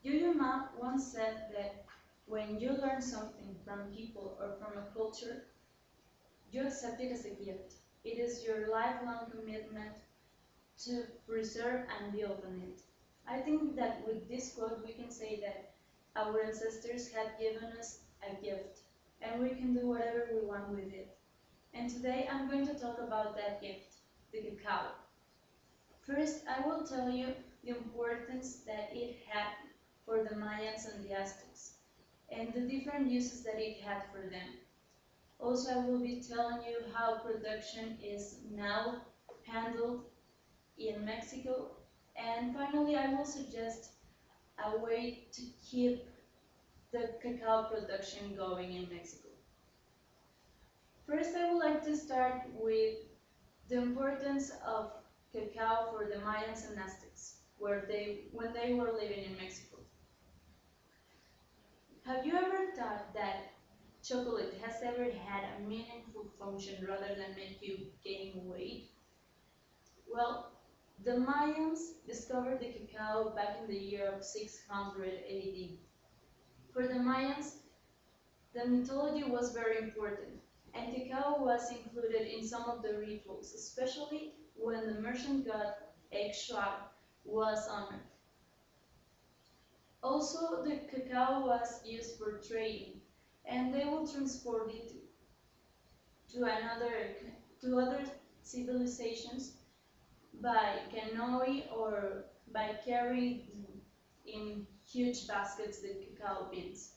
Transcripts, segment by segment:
Your mom once said that when you learn something from people or from a culture, you accept it as a gift. It is your lifelong commitment to preserve and build on it. I think that with this quote, we can say that our ancestors had given us a gift, and we can do whatever we want with it. And today I'm going to talk about that gift, the cacao. First, I will tell you the importance that it had for the Mayans and the Aztecs, and the different uses that it had for them. Also, I will be telling you how production is now handled in Mexico. And finally, I will suggest a way to keep the cacao production going in Mexico. First, I would like to start with the importance of cacao for the Mayans and Aztecs, when they were living in Mexico. Have you ever thought that chocolate has ever had a meaningful function rather than make you gain weight? Well, the Mayans discovered the cacao back in the year of 600 AD. For the Mayans, the mythology was very important, and cacao was included in some of the rituals, especially when the merchant god Exua was honored. Also, the cacao was used for trading, and they would transport it to other civilizations by canoe or by carrying in huge baskets the cacao beans.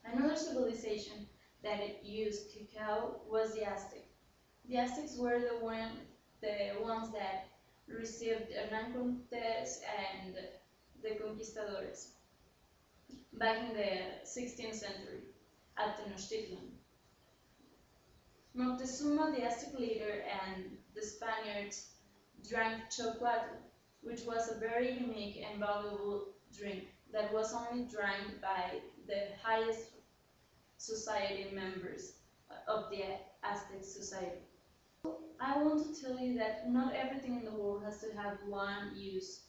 Another civilization that used cacao was the Aztec. The Aztecs were the ones that received Hernán Cortés and the conquistadores back in the 16th century at Tenochtitlan. Moctezuma, the Aztec leader, and the Spaniards drank chocolate, which was a very unique and valuable drink that was only drank by the highest society members of the Aztec society. I want to tell you that not everything in the world has to have one use.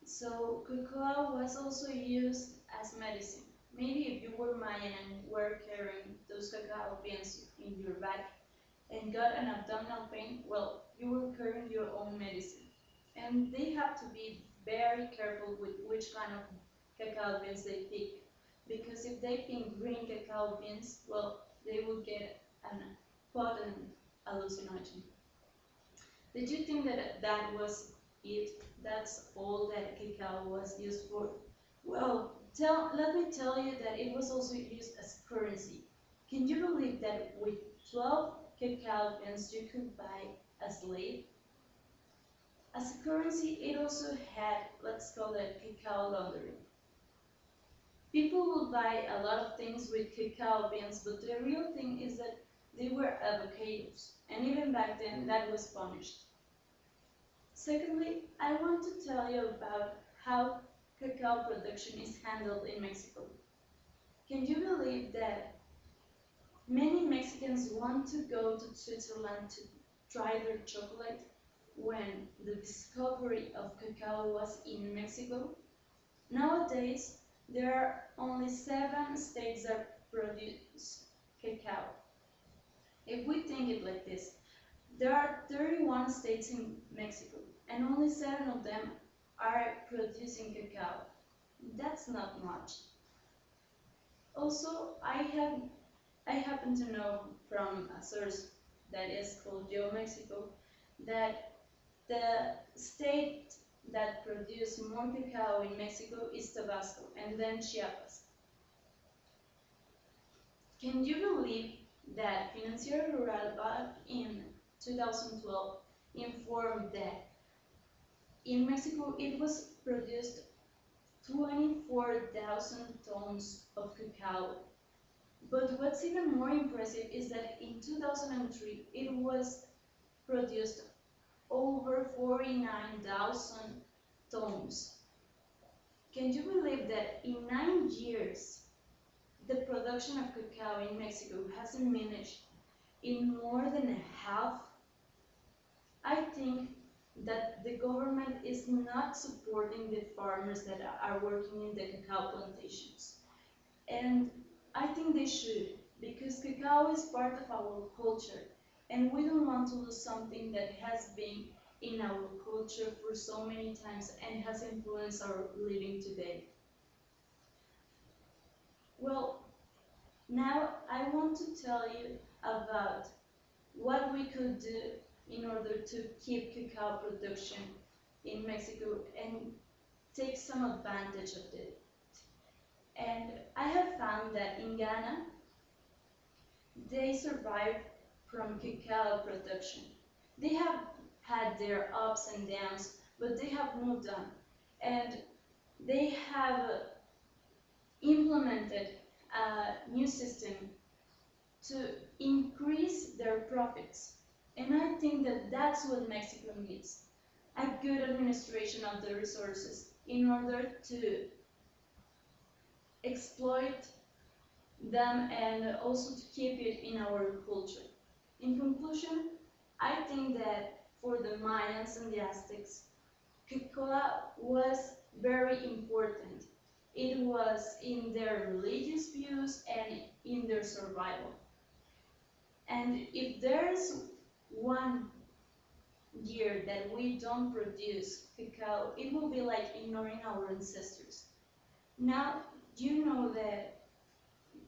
So cocoa was also used as medicine. Maybe if you were Mayan and were carrying those cacao beans in your back and got an abdominal pain, well, you were carrying your own medicine. And they have to be very careful with which kind of cacao beans they pick. Because if they pick green cacao beans, well, they will get an potent hallucinogen. Did you think that that was it? That's all that cacao was used for? Well, let me tell you that it was also used as currency. Can you believe that with 12 cacao beans you could buy a slave? As a currency, it also had, let's call it cacao laundering. People would buy a lot of things with cacao beans, but the real thing is that they were avocados, and even back then that was punished. Secondly, I want to tell you about how cacao production is handled in Mexico. Can you believe that many Mexicans want to go to Switzerland to try their chocolate when the discovery of cacao was in Mexico? Nowadays, there are only 7 states that produce cacao. If we think it like this, there are 31 states in Mexico, and only 7 of them are producing cacao. That's not much. Also, I happen to know from a source that is called GeoMexico that the state that produces more cacao in Mexico is Tabasco, and then Chiapas. Can you believe that Financiero Rural back in 2012 informed that in Mexico it was produced 24,000 tons of cacao. But what's even more impressive is that in 2003 it was produced over 49,000 tons. Can you believe that in 9 years the production of cacao in Mexico has diminished in more than half? I think that the government is not supporting the farmers that are working in the cacao plantations. And I think they should, because cacao is part of our culture, and we don't want to lose something that has been in our culture for so many times and has influenced our living today. Well, now I want to tell you about what we could do in order to keep cacao production in Mexico and take some advantage of it. And I have found that in Ghana, they survive from cacao production. They have had their ups and downs, but they have moved on. And they have implemented a new system to increase their profits. And I think that that's what Mexico needs, a good administration of the resources in order to exploit them and also to keep it in our culture. In conclusion, I think that for the Mayans and the Aztecs, cacao was very important. It was in their religious views and in their survival. And if there's one year that we don't produce cacao, it will be like ignoring our ancestors. Now, you know that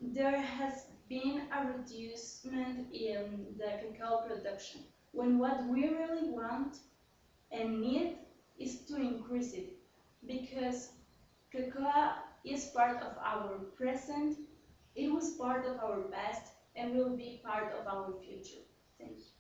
there has been a reducement in the cacao production, when what we really want and need is to increase it, because cacao is part of our present, it was part of our past, and will be part of our future. Thank you.